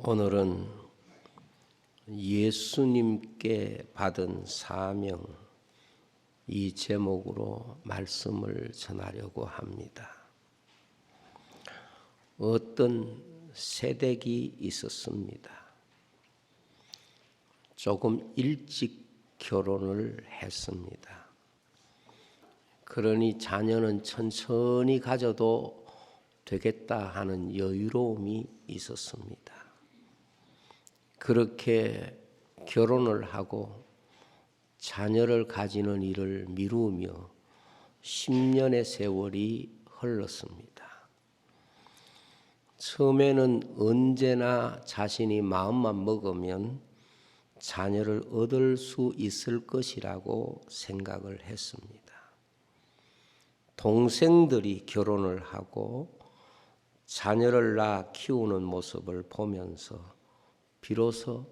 오늘은 예수님께 받은 사명, 이 제목으로 말씀을 전하려고 합니다. 어떤 세댁이 있었습니다. 조금 일찍 결혼을 했습니다. 그러니 자녀는 천천히 가져도 되겠다 하는 여유로움이 있었습니다. 그렇게 결혼을 하고 자녀를 가지는 일을 미루며 10년의 세월이 흘렀습니다. 처음에는 언제나 자신이 마음만 먹으면 자녀를 얻을 수 있을 것이라고 생각을 했습니다. 동생들이 결혼을 하고 자녀를 낳아 키우는 모습을 보면서 비로소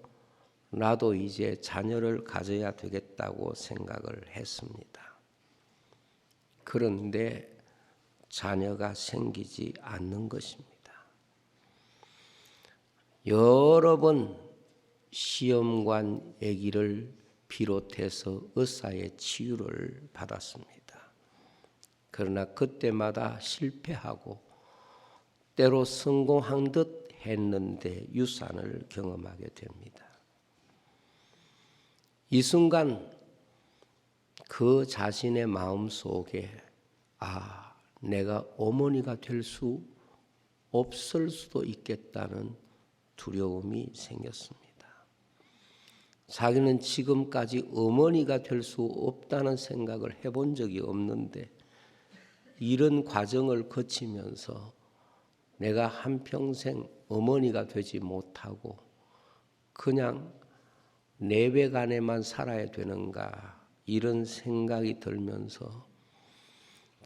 나도 이제 자녀를 가져야 되겠다고 생각을 했습니다. 그런데 자녀가 생기지 않는 것입니다. 여러 번 시험관 아기를 비롯해서 의사의 치유를 받았습니다. 그러나 그때마다 실패하고 때로 성공한 듯 했는데 유산을 경험하게 됩니다. 이 순간 그 자신의 마음 속에 내가 어머니가 될 수 없을 수도 있겠다는 두려움이 생겼습니다. 자기는 지금까지 어머니가 될 수 없다는 생각을 해본 적이 없는데 이런 과정을 거치면서 내가 한평생 어머니가 되지 못하고 그냥 내백 안에만 살아야 되는가 이런 생각이 들면서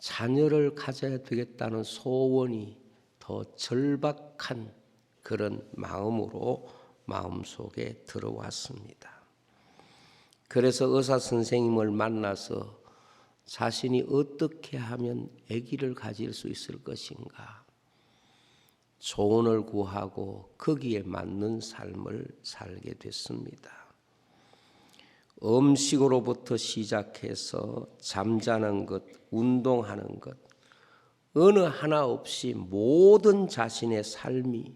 자녀를 가져야 되겠다는 소원이 더 절박한 그런 마음으로 마음속에 들어왔습니다. 그래서 의사 선생님을 만나서 자신이 어떻게 하면 아기를 가질 수 있을 것인가 조언을 구하고 거기에 맞는 삶을 살게 됐습니다. 음식으로부터 시작해서 잠자는 것, 운동하는 것, 어느 하나 없이 모든 자신의 삶이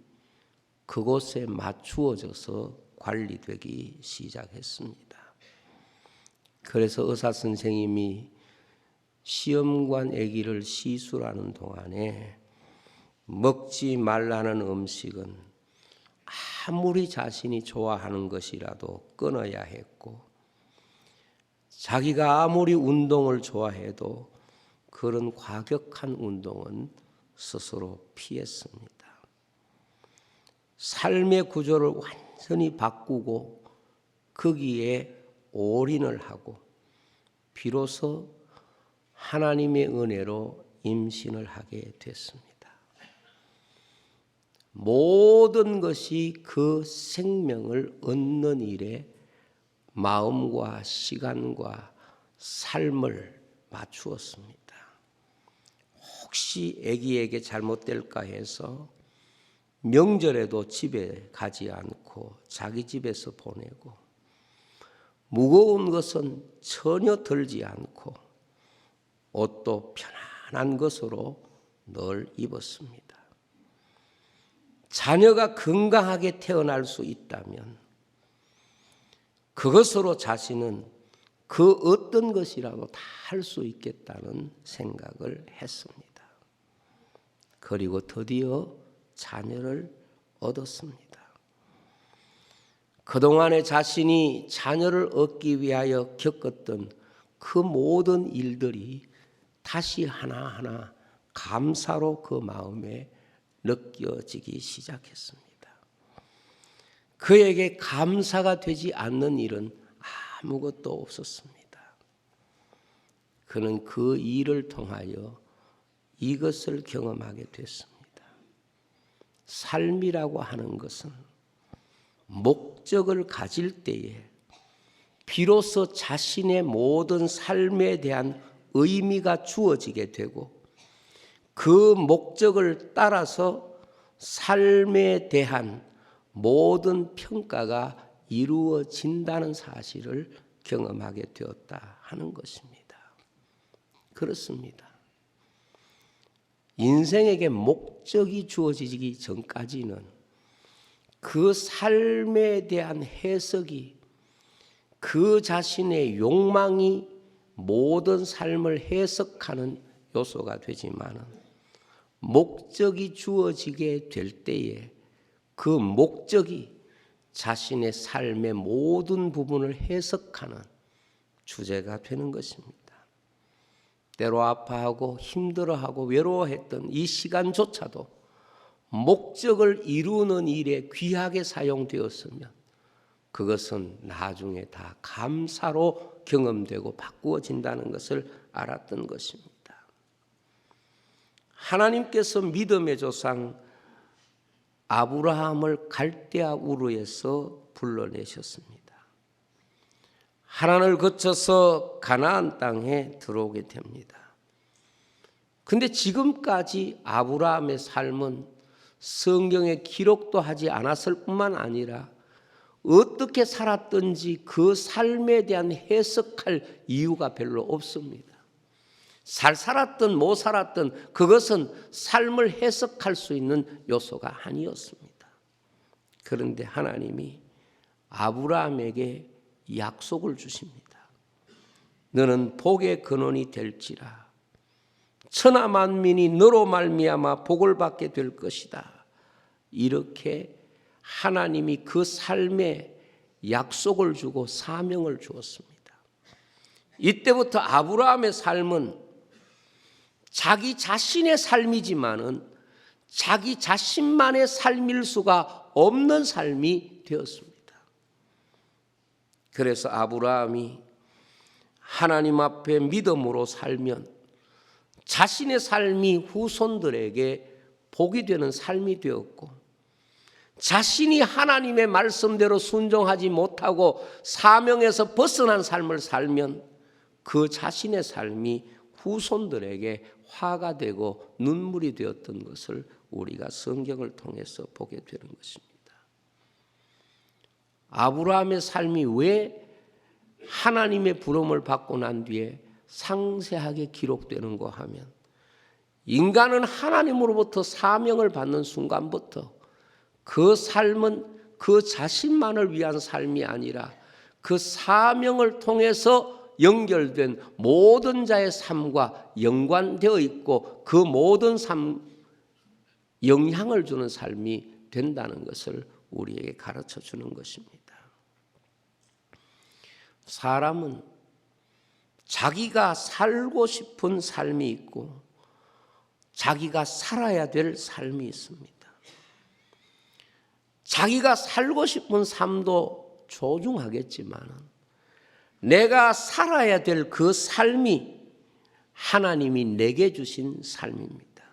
그곳에 맞추어져서 관리되기 시작했습니다. 그래서 의사 선생님이 시험관 아기를 시술하는 동안에 먹지 말라는 음식은 아무리 자신이 좋아하는 것이라도 끊어야 했고 자기가 아무리 운동을 좋아해도 그런 과격한 운동은 스스로 피했습니다. 삶의 구조를 완전히 바꾸고 거기에 올인을 하고 비로소 하나님의 은혜로 임신을 하게 됐습니다. 모든 것이 그 생명을 얻는 일에 마음과 시간과 삶을 맞추었습니다. 혹시 아기에게 잘못될까 해서 명절에도 집에 가지 않고 자기 집에서 보내고 무거운 것은 전혀 들지 않고 옷도 편안한 것으로 늘 입었습니다. 자녀가 건강하게 태어날 수 있다면 그것으로 자신은 그 어떤 것이라도 다 할 수 있겠다는 생각을 했습니다. 그리고 드디어 자녀를 얻었습니다. 그동안에 자신이 자녀를 얻기 위하여 겪었던 그 모든 일들이 다시 하나하나 감사로 그 마음에 느껴지기 시작했습니다. 그에게 감사가 되지 않는 일은 아무것도 없었습니다. 그는 그 일을 통하여 이것을 경험하게 됐습니다. 삶이라고 하는 것은 목적을 가질 때에 비로소 자신의 모든 삶에 대한 의미가 주어지게 되고 그 목적을 따라서 삶에 대한 모든 평가가 이루어진다는 사실을 경험하게 되었다 하는 것입니다. 그렇습니다. 인생에게 목적이 주어지기 전까지는 그 삶에 대한 해석이, 그 자신의 욕망이 모든 삶을 해석하는 요소가 되지만 목적이 주어지게 될 때에 그 목적이 자신의 삶의 모든 부분을 해석하는 주제가 되는 것입니다. 때로 아파하고 힘들어하고 외로워했던 이 시간조차도 목적을 이루는 일에 귀하게 사용되었으면 그것은 나중에 다 감사로 경험되고 바꾸어진다는 것을 알았던 것입니다. 하나님께서 믿음의 조상 아브라함을 갈대아 우르에서 불러내셨습니다. 하란을 거쳐서 가나안 땅에 들어오게 됩니다. 근데 지금까지 아브라함의 삶은 성경에 기록도 하지 않았을 뿐만 아니라 어떻게 살았든지 그 삶에 대한 해석할 이유가 별로 없습니다. 잘 살았든 못 살았든 그것은 삶을 해석할 수 있는 요소가 아니었습니다. 그런데 하나님이 아브라함에게 약속을 주십니다. 너는 복의 근원이 될지라. 천하 만민이 너로 말미암아 복을 받게 될 것이다. 이렇게 하나님이 그 삶에 약속을 주고 사명을 주었습니다. 이때부터 아브라함의 삶은 자기 자신의 삶이지만은 자기 자신만의 삶일 수가 없는 삶이 되었습니다. 그래서 아브라함이 하나님 앞에 믿음으로 살면 자신의 삶이 후손들에게 복이 되는 삶이 되었고, 자신이 하나님의 말씀대로 순종하지 못하고 사명에서 벗어난 삶을 살면 그 자신의 삶이 후손들에게 화가 되고 눈물이 되었던 것을 우리가 성경을 통해서 보게 되는 것입니다. 아브라함의 삶이 왜 하나님의 부름을 받고 난 뒤에 상세하게 기록되는가 하면, 인간은 하나님으로부터 사명을 받는 순간부터 그 삶은 그 자신만을 위한 삶이 아니라 그 사명을 통해서 연결된 모든 자의 삶과 연관되어 있고 그 모든 삶 영향을 주는 삶이 된다는 것을 우리에게 가르쳐 주는 것입니다. 사람은 자기가 살고 싶은 삶이 있고 자기가 살아야 될 삶이 있습니다. 자기가 살고 싶은 삶도 소중하겠지만 내가 살아야 될 그 삶이 하나님이 내게 주신 삶입니다.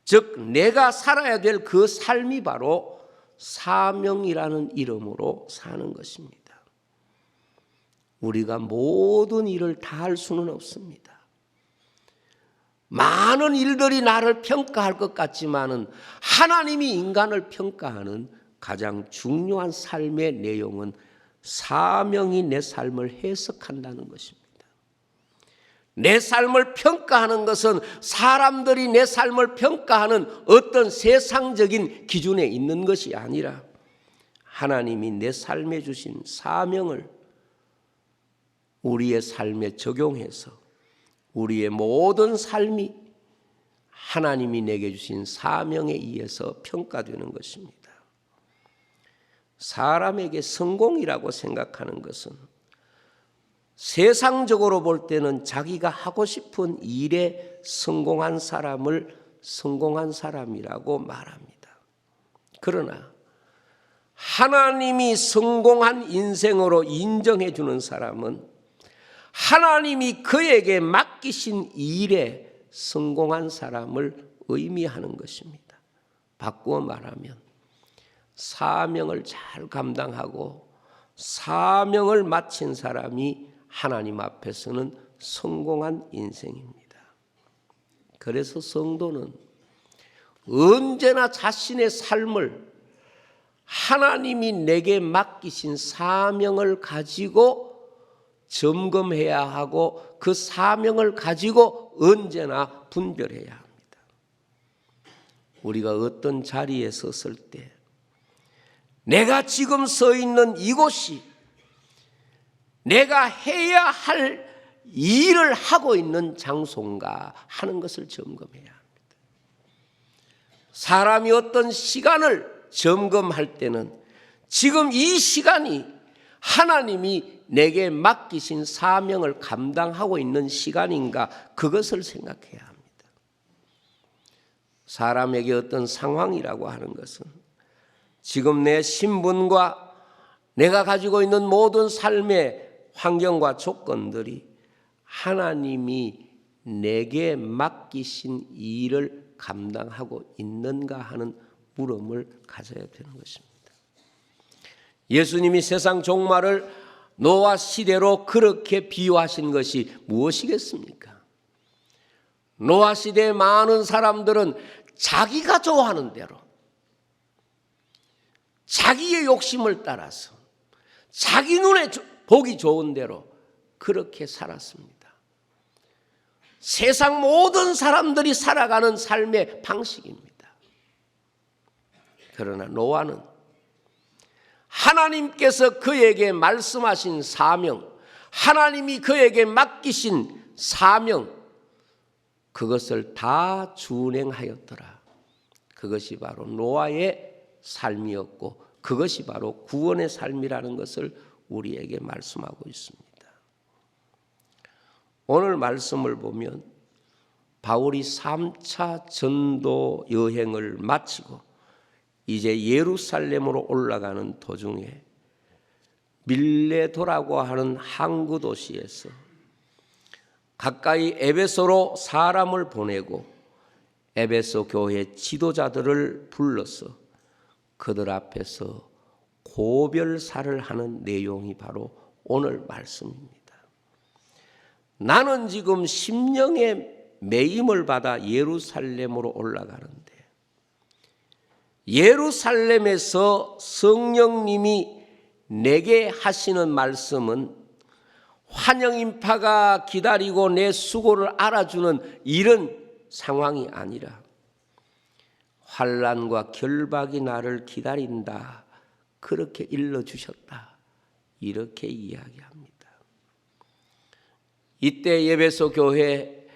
즉 내가 살아야 될 그 삶이 바로 사명이라는 이름으로 사는 것입니다. 우리가 모든 일을 다 할 수는 없습니다. 많은 일들이 나를 평가할 것 같지만은 하나님이 인간을 평가하는 가장 중요한 삶의 내용은 사명이 내 삶을 해석한다는 것입니다. 내 삶을 평가하는 것은 사람들이 내 삶을 평가하는 어떤 세상적인 기준에 있는 것이 아니라 하나님이 내 삶에 주신 사명을 우리의 삶에 적용해서 우리의 모든 삶이 하나님이 내게 주신 사명에 의해서 평가되는 것입니다. 사람에게 성공이라고 생각하는 것은 세상적으로 볼 때는 자기가 하고 싶은 일에 성공한 사람을 성공한 사람이라고 말합니다. 그러나 하나님이 성공한 인생으로 인정해 주는 사람은 하나님이 그에게 맡기신 일에 성공한 사람을 의미하는 것입니다. 바꾸어 말하면 사명을 잘 감당하고 사명을 마친 사람이 하나님 앞에서는 성공한 인생입니다. 그래서 성도는 언제나 자신의 삶을 하나님이 내게 맡기신 사명을 가지고 점검해야 하고 그 사명을 가지고 언제나 분별해야 합니다. 우리가 어떤 자리에 섰을 때 내가 지금 서 있는 이곳이 내가 해야 할 일을 하고 있는 장소인가 하는 것을 점검해야 합니다. 사람이 어떤 시간을 점검할 때는 지금 이 시간이 하나님이 내게 맡기신 사명을 감당하고 있는 시간인가 그것을 생각해야 합니다. 사람에게 어떤 상황이라고 하는 것은 지금 내 신분과 내가 가지고 있는 모든 삶의 환경과 조건들이 하나님이 내게 맡기신 일을 감당하고 있는가 하는 물음을 가져야 되는 것입니다. 예수님이 세상 종말을 노아 시대로 그렇게 비유하신 것이 무엇이겠습니까? 노아 시대의 많은 사람들은 자기가 좋아하는 대로 자기의 욕심을 따라서 자기 눈에 보기 좋은 대로 그렇게 살았습니다. 세상 모든 사람들이 살아가는 삶의 방식입니다. 그러나 노아는 하나님께서 그에게 말씀하신 사명, 하나님이 그에게 맡기신 사명, 그것을 다 준행하였더라. 그것이 바로 노아의 삶이었고 그것이 바로 구원의 삶이라는 것을 우리에게 말씀하고 있습니다. 오늘 말씀을 보면 바울이 3차 전도 여행을 마치고 이제 예루살렘으로 올라가는 도중에 밀레도라고 하는 항구 도시에서 가까이 에베소로 사람을 보내고 에베소 교회 지도자들을 불러서 그들 앞에서 고별사를 하는 내용이 바로 오늘 말씀입니다. 나는 지금 심령의 매임을 받아 예루살렘으로 올라가는데 예루살렘에서 성령님이 내게 하시는 말씀은 환영 인파가 기다리고 내 수고를 알아주는 이런 상황이 아니라 환난과 결박이 나를 기다린다. 그렇게 일러주셨다. 이렇게 이야기합니다. 이때 에베소 교회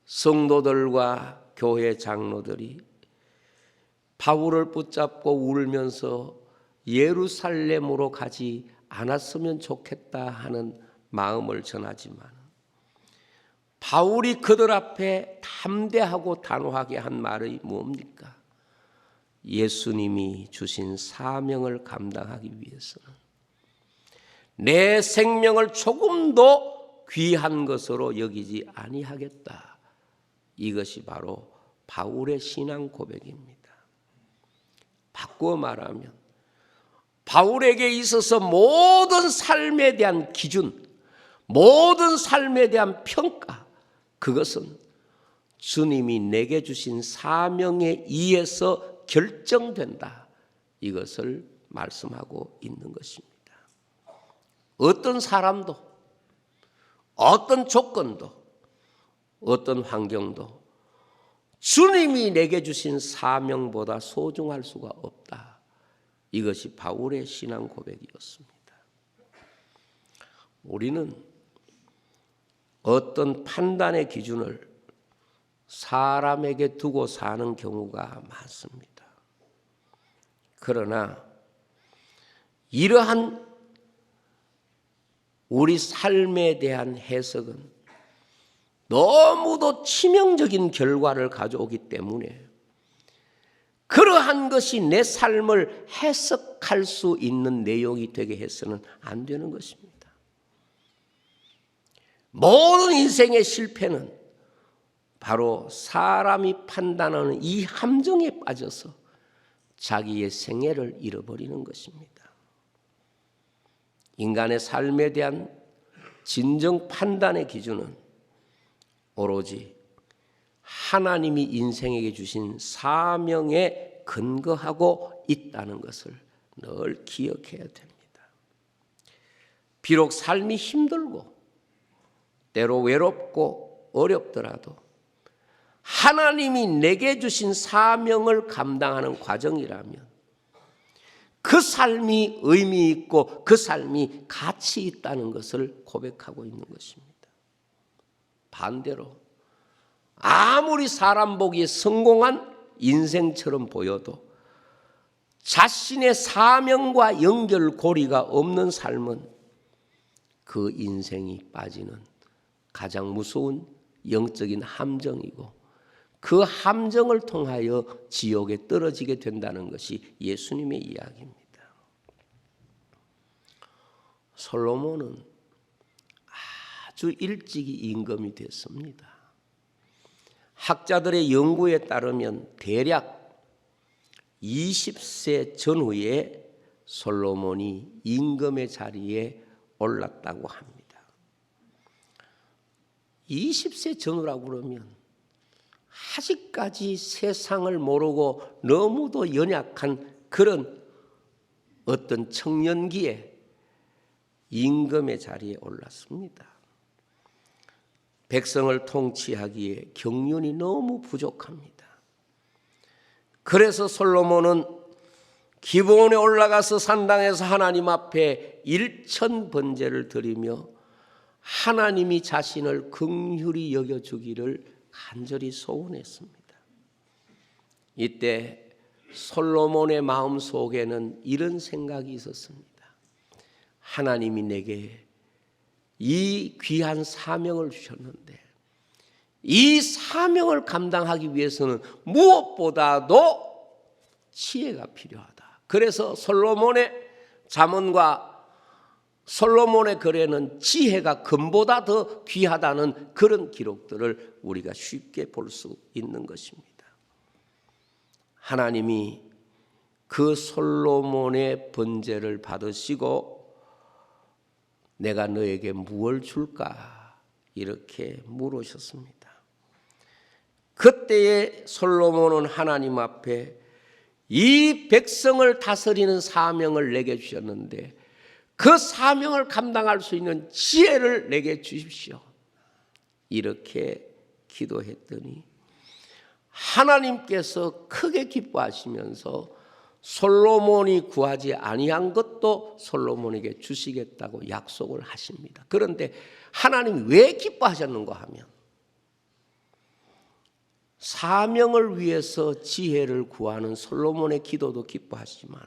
성도들과 교회 장로들이 바울을 붙잡고 울면서 예루살렘으로 가지 않았으면 좋겠다 하는 마음을 전하지만 바울이 그들 앞에 담대하고 단호하게 한 말이 뭡니까? 예수님이 주신 사명을 감당하기 위해서는 내 생명을 조금도 귀한 것으로 여기지 아니하겠다. 이것이 바로 바울의 신앙 고백입니다. 바꾸어 말하면 바울에게 있어서 모든 삶에 대한 기준, 모든 삶에 대한 평가, 그것은 주님이 내게 주신 사명에 의해서 결정된다. 이것을 말씀하고 있는 것입니다. 어떤 사람도, 어떤 조건도, 어떤 환경도 주님이 내게 주신 사명보다 소중할 수가 없다. 이것이 바울의 신앙 고백이었습니다. 우리는 어떤 판단의 기준을 사람에게 두고 사는 경우가 많습니다. 그러나 이러한 우리 삶에 대한 해석은 너무도 치명적인 결과를 가져오기 때문에 그러한 것이 내 삶을 해석할 수 있는 내용이 되게 해서는 안 되는 것입니다. 모든 인생의 실패는 바로 사람이 판단하는 이 함정에 빠져서 자기의 생애를 잃어버리는 것입니다. 인간의 삶에 대한 진정 판단의 기준은 오로지 하나님이 인생에게 주신 사명에 근거하고 있다는 것을 늘 기억해야 됩니다. 비록 삶이 힘들고 때로 외롭고 어렵더라도 하나님이 내게 주신 사명을 감당하는 과정이라면 그 삶이 의미 있고 그 삶이 가치 있다는 것을 고백하고 있는 것입니다. 반대로 아무리 사람 보기에 성공한 인생처럼 보여도 자신의 사명과 연결고리가 없는 삶은 그 인생이 빠지는 가장 무서운 영적인 함정이고 그 함정을 통하여 지옥에 떨어지게 된다는 것이 예수님의 이야기입니다. 솔로몬은 아주 일찍이 임금이 됐습니다. 학자들의 연구에 따르면 대략 20세 전후에 솔로몬이 임금의 자리에 올랐다고 합니다. 20세 전후라고 그러면 아직까지 세상을 모르고 너무도 연약한 그런 어떤 청년기에 임금의 자리에 올랐습니다. 백성을 통치하기에 경륜이 너무 부족합니다. 그래서 솔로몬은 기브온에 올라가서 산당에서 하나님 앞에 일천번제를 드리며 하나님이 자신을 긍휼히 여겨주기를 간절히 소원했습니다. 이때 솔로몬의 마음속에는 이런 생각이 있었습니다. 하나님이 내게 이 귀한 사명을 주셨는데 이 사명을 감당하기 위해서는 무엇보다도 지혜가 필요하다. 그래서 솔로몬의 잠언과 솔로몬의 글에는 지혜가 금보다 더 귀하다는 그런 기록들을 우리가 쉽게 볼 수 있는 것입니다. 하나님이 그 솔로몬의 번제를 받으시고 내가 너에게 무엇을 줄까? 이렇게 물으셨습니다. 그때에 솔로몬은 하나님 앞에 이 백성을 다스리는 사명을 내게 주셨는데 그 사명을 감당할 수 있는 지혜를 내게 주십시오. 이렇게 기도했더니 하나님께서 크게 기뻐하시면서 솔로몬이 구하지 아니한 것도 솔로몬에게 주시겠다고 약속을 하십니다. 그런데 하나님이 왜 기뻐하셨는가 하면 사명을 위해서 지혜를 구하는 솔로몬의 기도도 기뻐하시지만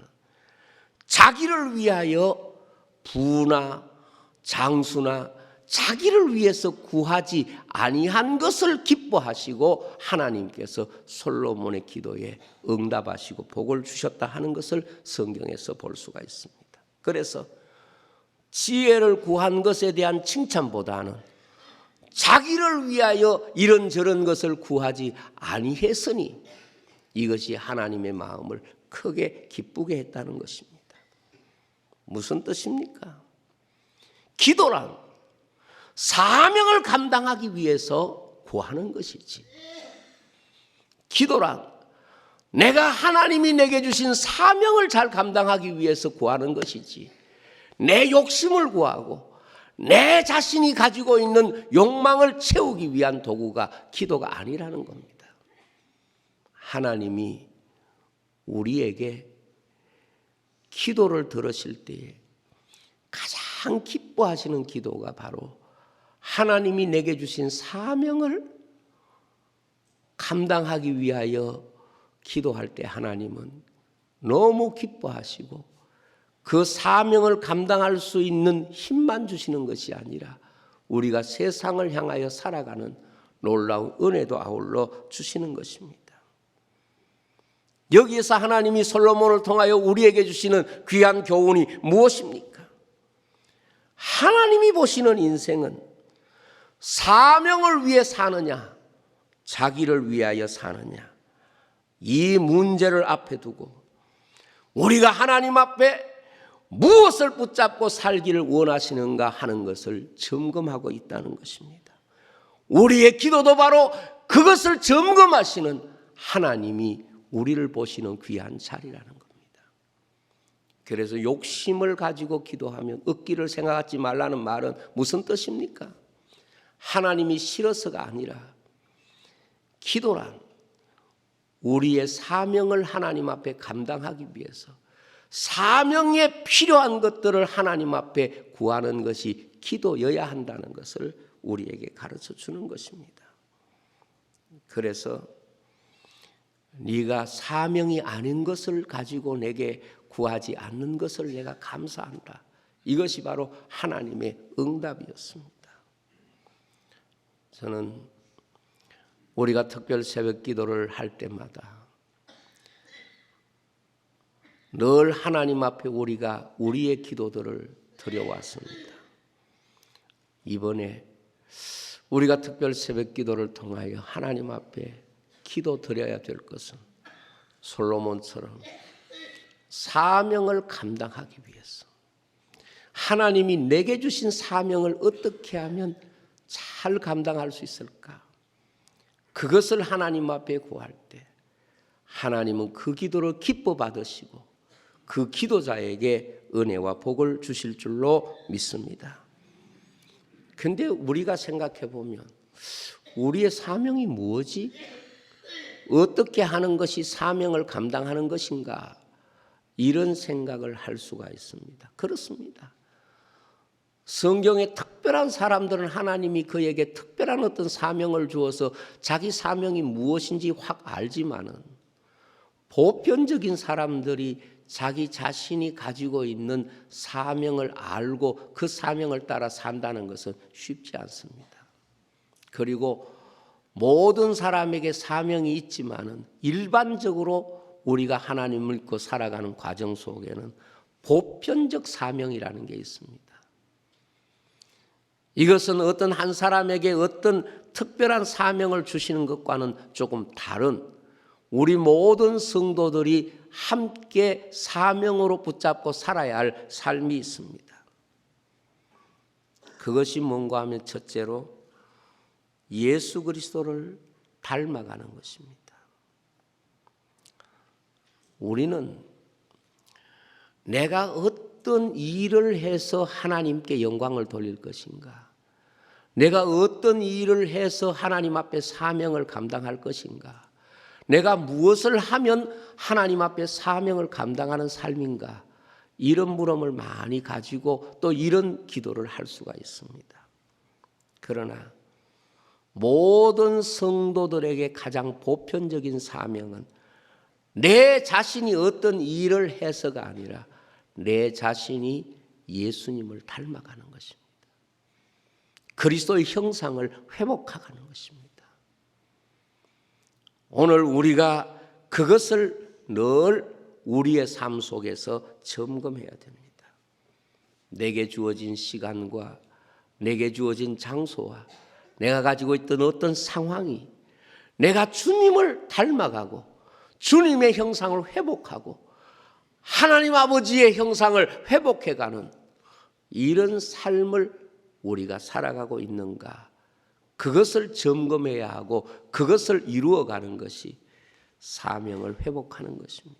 자기를 위하여 부나 장수나 자기를 위해서 구하지 아니한 것을 기뻐하시고 하나님께서 솔로몬의 기도에 응답하시고 복을 주셨다 하는 것을 성경에서 볼 수가 있습니다. 그래서 지혜를 구한 것에 대한 칭찬보다는 자기를 위하여 이런저런 것을 구하지 아니했으니 이것이 하나님의 마음을 크게 기쁘게 했다는 것입니다. 무슨 뜻입니까? 기도란 사명을 감당하기 위해서 구하는 것이지. 기도란 내가 하나님이 내게 주신 사명을 잘 감당하기 위해서 구하는 것이지. 내 욕심을 구하고 내 자신이 가지고 있는 욕망을 채우기 위한 도구가 기도가 아니라는 겁니다. 하나님이 우리에게 기도를 들으실 때에 가장 기뻐하시는 기도가 바로 하나님이 내게 주신 사명을 감당하기 위하여 기도할 때 하나님은 너무 기뻐하시고 그 사명을 감당할 수 있는 힘만 주시는 것이 아니라 우리가 세상을 향하여 살아가는 놀라운 은혜도 아울러 주시는 것입니다. 여기에서 하나님이 솔로몬을 통하여 우리에게 주시는 귀한 교훈이 무엇입니까? 하나님이 보시는 인생은 사명을 위해 사느냐, 자기를 위하여 사느냐, 이 문제를 앞에 두고 우리가 하나님 앞에 무엇을 붙잡고 살기를 원하시는가 하는 것을 점검하고 있다는 것입니다. 우리의 기도도 바로 그것을 점검하시는 하나님이 우리를 보시는 귀한 자리라는 겁니다. 그래서 욕심을 가지고 기도하면 얻기를 생각하지 말라는 말은 무슨 뜻입니까? 하나님이 싫어서가 아니라 기도란 우리의 사명을 하나님 앞에 감당하기 위해서 사명에 필요한 것들을 하나님 앞에 구하는 것이 기도여야 한다는 것을 우리에게 가르쳐 주는 것입니다. 그래서 네가 사명이 아닌 것을 가지고 내게 구하지 않는 것을 내가 감사한다. 이것이 바로 하나님의 응답이었습니다. 저는 우리가 특별 새벽 기도를 할 때마다 늘 하나님 앞에 우리가 우리의 기도들을 드려왔습니다. 이번에 우리가 특별 새벽 기도를 통하여 하나님 앞에 기도 드려야 될 것은 솔로몬처럼 사명을 감당하기 위해서 하나님이 내게 주신 사명을 어떻게 하면 잘 감당할 수 있을까? 그것을 하나님 앞에 구할 때 하나님은 그 기도를 기뻐 받으시고 그 기도자에게 은혜와 복을 주실 줄로 믿습니다. 근데 우리가 생각해 보면 우리의 사명이 무엇이? 어떻게 하는 것이 사명을 감당하는 것인가? 이런 생각을 할 수가 있습니다. 그렇습니다. 성경에 특별한 사람들은 하나님이 그에게 특별한 어떤 사명을 주어서 자기 사명이 무엇인지 확 알지만은 보편적인 사람들이 자기 자신이 가지고 있는 사명을 알고 그 사명을 따라 산다는 것은 쉽지 않습니다. 그리고 모든 사람에게 사명이 있지만은 일반적으로 우리가 하나님을 믿고 살아가는 과정 속에는 보편적 사명이라는 게 있습니다. 이것은 어떤 한 사람에게 어떤 특별한 사명을 주시는 것과는 조금 다른 우리 모든 성도들이 함께 사명으로 붙잡고 살아야 할 삶이 있습니다. 그것이 뭔가 하면 첫째로 예수 그리스도를 닮아가는 것입니다. 우리는 내가 어떤 일을 해서 하나님께 영광을 돌릴 것인가? 내가 어떤 일을 해서 하나님 앞에 사명을 감당할 것인가? 내가 무엇을 하면 하나님 앞에 사명을 감당하는 삶인가? 이런 물음을 많이 가지고 또 이런 기도를 할 수가 있습니다. 그러나 모든 성도들에게 가장 보편적인 사명은 내 자신이 어떤 일을 해서가 아니라 내 자신이 예수님을 닮아가는 것입니다. 그리스도의 형상을 회복하는 것입니다. 오늘 우리가 그것을 늘 우리의 삶 속에서 점검해야 됩니다. 내게 주어진 시간과 내게 주어진 장소와 내가 가지고 있던 어떤 상황이 내가 주님을 닮아가고 주님의 형상을 회복하고 하나님 아버지의 형상을 회복해가는 이런 삶을 우리가 살아가고 있는가? 그것을 점검해야 하고 그것을 이루어가는 것이 사명을 회복하는 것입니다.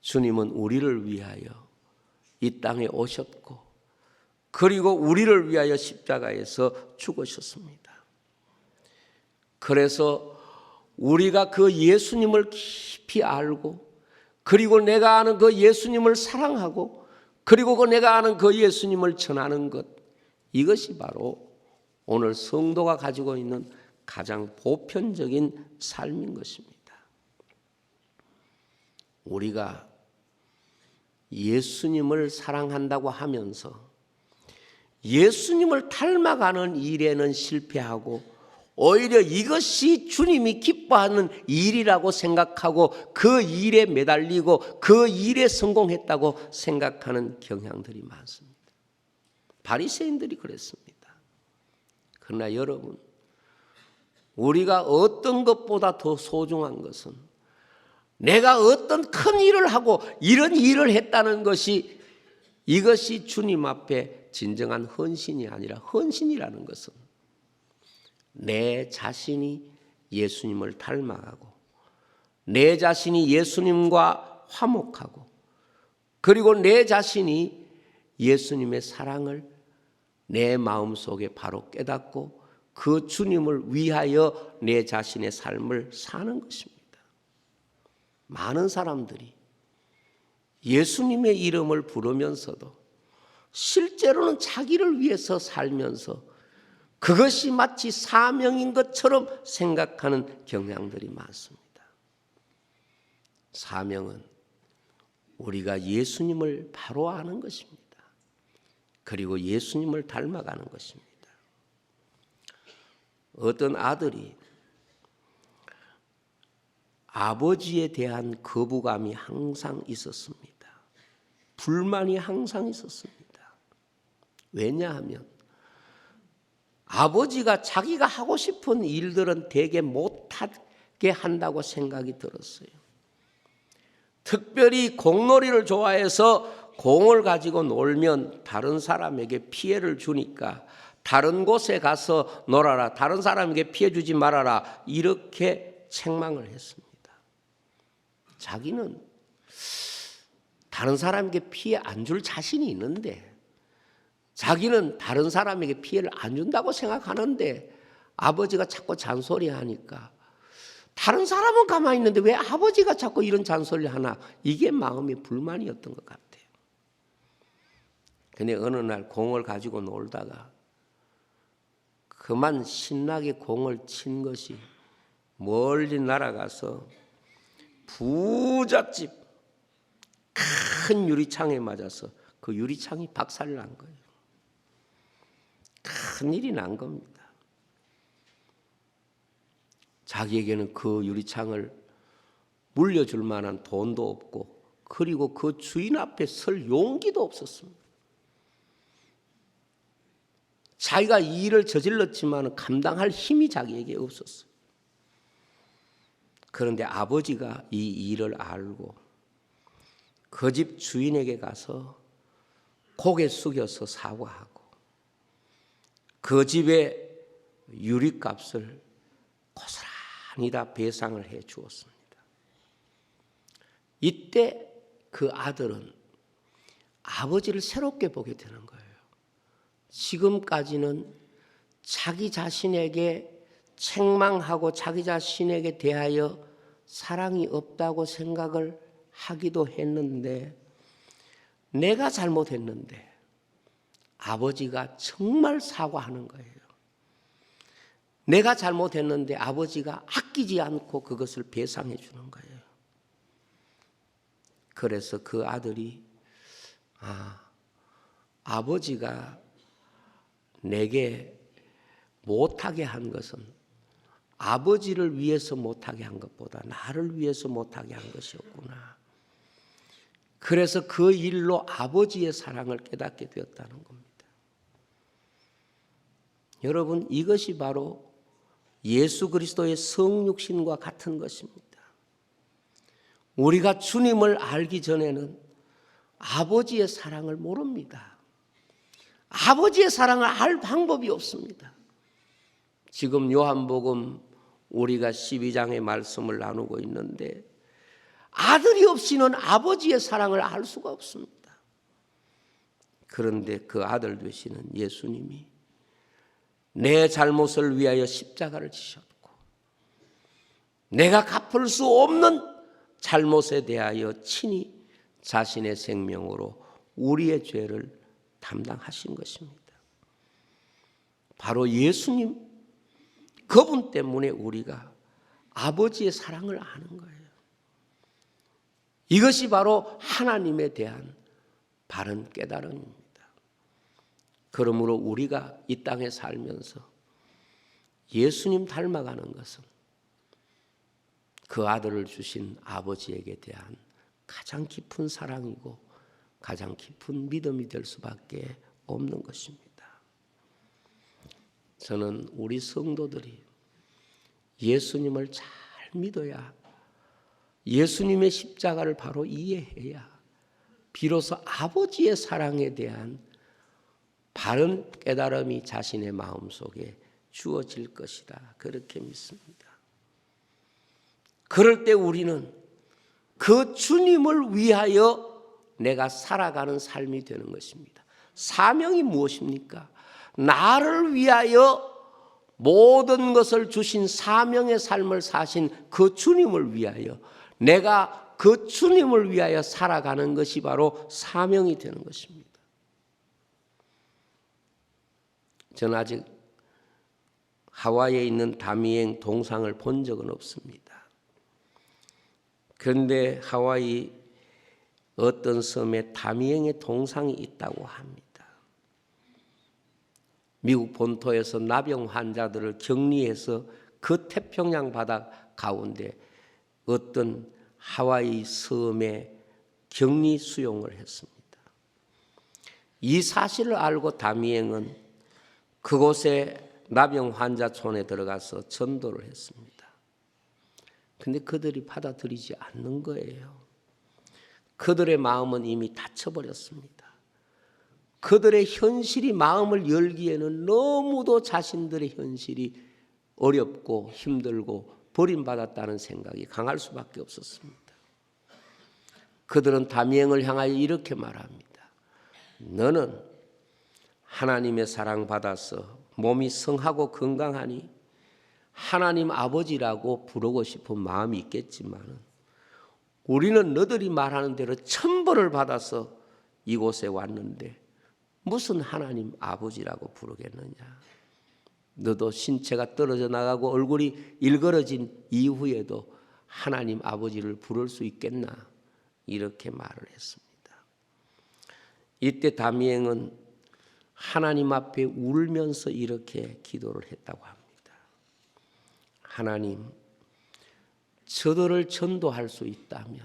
주님은 우리를 위하여 이 땅에 오셨고 그리고 우리를 위하여 십자가에서 죽으셨습니다. 그래서 우리가 그 예수님을 깊이 알고 그리고 내가 아는 그 예수님을 사랑하고 그리고 그 내가 아는 그 예수님을 전하는 것, 이것이 바로 오늘 성도가 가지고 있는 가장 보편적인 삶인 것입니다. 우리가 예수님을 사랑한다고 하면서 예수님을 닮아가는 일에는 실패하고 오히려 이것이 주님이 기뻐하는 일이라고 생각하고 그 일에 매달리고 그 일에 성공했다고 생각하는 경향들이 많습니다. 바리새인들이 그랬습니다. 그러나 여러분, 우리가 어떤 것보다 더 소중한 것은 내가 어떤 큰 일을 하고 이런 일을 했다는 것이 이것이 주님 앞에 진정한 헌신이 아니라 헌신이라는 것은 내 자신이 예수님을 닮아가고 내 자신이 예수님과 화목하고 그리고 내 자신이 예수님의 사랑을 내 마음속에 바로 깨닫고 그 주님을 위하여 내 자신의 삶을 사는 것입니다. 많은 사람들이 예수님의 이름을 부르면서도 실제로는 자기를 위해서 살면서 그것이 마치 사명인 것처럼 생각하는 경향들이 많습니다. 사명은 우리가 예수님을 바로 아는 것입니다. 그리고 예수님을 닮아가는 것입니다. 어떤 아들이 아버지에 대한 거부감이 항상 있었습니다. 불만이 항상 있었습니다. 왜냐하면 아버지가 자기가 하고 싶은 일들은 대개 못하게 한다고 생각이 들었어요. 특별히 공놀이를 좋아해서 공을 가지고 놀면 다른 사람에게 피해를 주니까 다른 곳에 가서 놀아라, 다른 사람에게 피해 주지 말아라, 이렇게 책망을 했습니다. 자기는 다른 사람에게 피해 안 줄 자신이 있는데, 자기는 다른 사람에게 피해를 안 준다고 생각하는데 아버지가 자꾸 잔소리하니까 다른 사람은 가만히 있는데 왜 아버지가 자꾸 이런 잔소리를 하나, 이게 마음의 불만이었던 것 같아요. 근데 어느 날 공을 가지고 놀다가 그만 신나게 공을 친 것이 멀리 날아가서 부잣집 큰 유리창에 맞아서 그 유리창이 박살난 거예요. 큰일이 난 겁니다. 자기에게는 그 유리창을 물려줄 만한 돈도 없고, 그리고 그 주인 앞에 설 용기도 없었습니다. 자기가 이 일을 저질렀지만 감당할 힘이 자기에게 없었어요. 그런데 아버지가 이 일을 알고 그 집 주인에게 가서 고개 숙여서 사과하고 그 집의 유리값을 고스란히 다 배상을 해 주었습니다. 이때 그 아들은 아버지를 새롭게 보게 되는 거예요. 지금까지는 자기 자신에게 책망하고 자기 자신에게 대하여 사랑이 없다고 생각을 하기도 했는데, 내가 잘못했는데 아버지가 정말 사과하는 거예요. 내가 잘못했는데 아버지가 아끼지 않고 그것을 배상해 주는 거예요. 그래서 그 아들이 아버지가 내게 못하게 한 것은 아버지를 위해서 못하게 한 것보다 나를 위해서 못하게 한 것이었구나. 그래서 그 일로 아버지의 사랑을 깨닫게 되었다는 겁니다. 여러분, 이것이 바로 예수 그리스도의 성육신과 같은 것입니다. 우리가 주님을 알기 전에는 아버지의 사랑을 모릅니다. 아버지의 사랑을 알 방법이 없습니다. 지금 요한복음 우리가 12장의 말씀을 나누고 있는데 아들이 없이는 아버지의 사랑을 알 수가 없습니다. 그런데 그 아들 되시는 예수님이 내 잘못을 위하여 십자가를 지셨고 내가 갚을 수 없는 잘못에 대하여 친히 자신의 생명으로 우리의 죄를 담당하신 것입니다. 바로 예수님, 그분 때문에 우리가 아버지의 사랑을 아는 거예요. 이것이 바로 하나님에 대한 바른 깨달음입니다. 그러므로 우리가 이 땅에 살면서 예수님 닮아가는 것은 그 아들을 주신 아버지에게 대한 가장 깊은 사랑이고 가장 깊은 믿음이 될 수밖에 없는 것입니다. 저는 우리 성도들이 예수님을 잘 믿어야, 예수님의 십자가를 바로 이해해야 비로소 아버지의 사랑에 대한 바른 깨달음이 자신의 마음속에 주어질 것이다, 그렇게 믿습니다. 그럴 때 우리는 그 주님을 위하여 내가 살아가는 삶이 되는 것입니다. 사명이 무엇입니까? 나를 위하여 모든 것을 주신 사명의 삶을 사신 그 주님을 위하여 내가 그 주님을 위하여 살아가는 것이 바로 사명이 되는 것입니다. 저는 아직 하와이에 있는 다미엥 동상을 본 적은 없습니다. 그런데 하와이 어떤 섬에 다미엥의 동상이 있다고 합니다. 미국 본토에서 나병 환자들을 격리해서 그 태평양 바다 가운데 어떤 하와이 섬에 격리 수용을 했습니다. 이 사실을 알고 다미엥은 그곳에 나병 환자촌에 들어가서 전도를 했습니다. 그런데 그들이 받아들이지 않는 거예요. 그들의 마음은 이미 닫혀버렸습니다. 그들의 현실이 마음을 열기에는 너무도 자신들의 현실이 어렵고 힘들고 버림받았다는 생각이 강할 수밖에 없었습니다. 그들은 다미엥을 향하여 이렇게 말합니다. 너는 하나님의 사랑받아서 몸이 성하고 건강하니 하나님 아버지라고 부르고 싶은 마음이 있겠지만 우리는 너들이 말하는 대로 천벌을 받아서 이곳에 왔는데 무슨 하나님 아버지라고 부르겠느냐. 너도 신체가 떨어져 나가고 얼굴이 일그러진 이후에도 하나님 아버지를 부를 수 있겠나. 이렇게 말을 했습니다. 이때 다미엥은 하나님 앞에 울면서 이렇게 기도를 했다고 합니다. 하나님, 저들을 전도할 수 있다면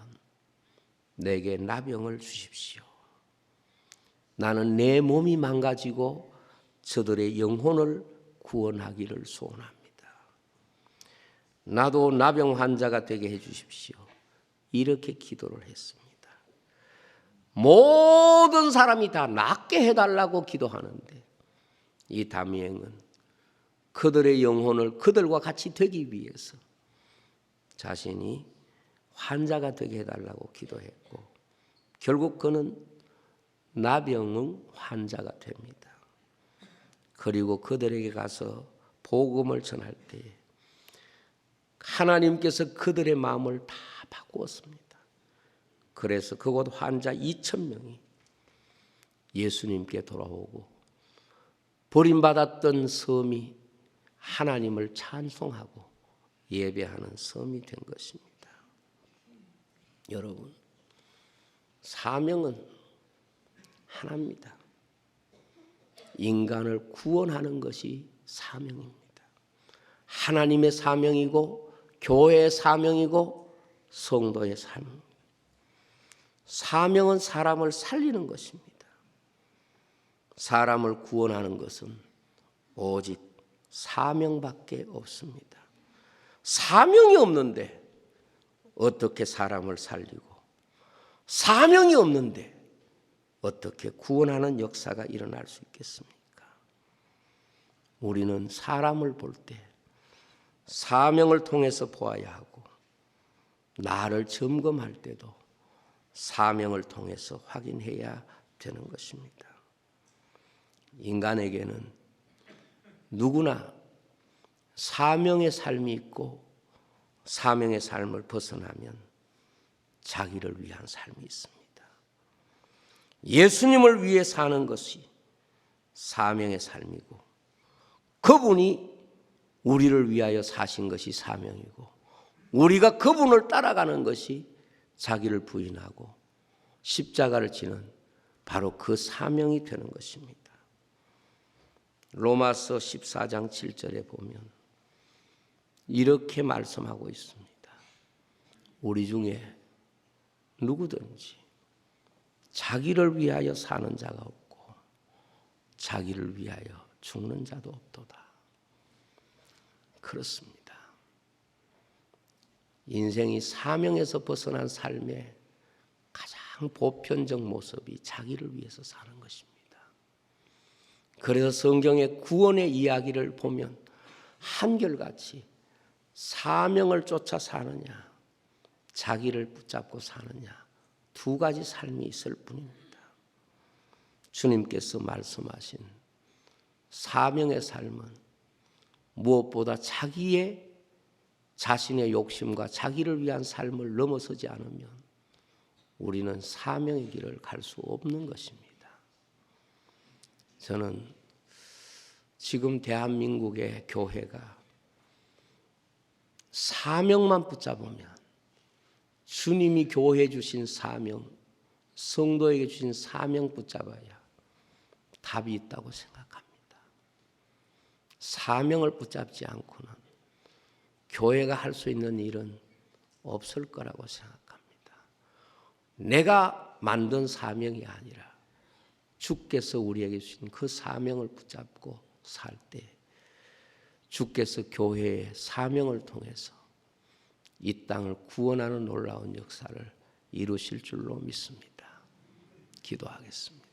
내게 나병을 주십시오. 나는 내 몸이 망가지고 저들의 영혼을 구원하기를 소원합니다. 나도 나병 환자가 되게 해 주십시오. 이렇게 기도를 했습니다. 모든 사람이 다 낫게 해달라고 기도하는데 이 다미엥은 그들의 영혼을 그들과 같이 되기 위해서 자신이 환자가 되게 해달라고 기도했고 결국 그는 나병의 환자가 됩니다. 그리고 그들에게 가서 복음을 전할 때 하나님께서 그들의 마음을 다 바꾸었습니다. 그래서 그곳 환자 2,000명이 예수님께 돌아오고 버림받았던 섬이 하나님을 찬송하고 예배하는 섬이 된 것입니다. 여러분, 사명은 하나입니다. 인간을 구원하는 것이 사명입니다. 하나님의 사명이고 교회의 사명이고 성도의 사명입니다. 사명은 사람을 살리는 것입니다. 사람을 구원하는 것은 오직 사명밖에 없습니다. 사명이 없는데 어떻게 사람을 살리고 사명이 없는데 어떻게 구원하는 역사가 일어날 수 있겠습니까? 우리는 사람을 볼 때 사명을 통해서 보아야 하고 나를 점검할 때도 사명을 통해서 확인해야 되는 것입니다. 인간에게는 누구나 사명의 삶이 있고 사명의 삶을 벗어나면 자기를 위한 삶이 있습니다. 예수님을 위해 사는 것이 사명의 삶이고 그분이 우리를 위하여 사신 것이 사명이고 우리가 그분을 따라가는 것이 자기를 부인하고 십자가를 지는 바로 그 사명이 되는 것입니다. 로마서 14장 7절에 보면 이렇게 말씀하고 있습니다. 우리 중에 누구든지 자기를 위하여 사는 자가 없고 자기를 위하여 죽는 자도 없도다. 그렇습니다. 인생이 사명에서 벗어난 삶의 가장 보편적 모습이 자기를 위해서 사는 것입니다. 그래서 성경의 구원의 이야기를 보면 한결같이 사명을 쫓아 사느냐, 자기를 붙잡고 사느냐, 두 가지 삶이 있을 뿐입니다. 주님께서 말씀하신 사명의 삶은 무엇보다 자신의 욕심과 자기를 위한 삶을 넘어서지 않으면 우리는 사명의 길을 갈 수 없는 것입니다. 저는 지금 대한민국의 교회가 사명만 붙잡으면, 주님이 교회에 주신 사명, 성도에게 주신 사명 붙잡아야 답이 있다고 생각합니다. 사명을 붙잡지 않고는 교회가 할 수 있는 일은 없을 거라고 생각합니다. 내가 만든 사명이 아니라 주께서 우리에게 주신 그 사명을 붙잡고 살 때 주께서 교회의 사명을 통해서 이 땅을 구원하는 놀라운 역사를 이루실 줄로 믿습니다. 기도하겠습니다.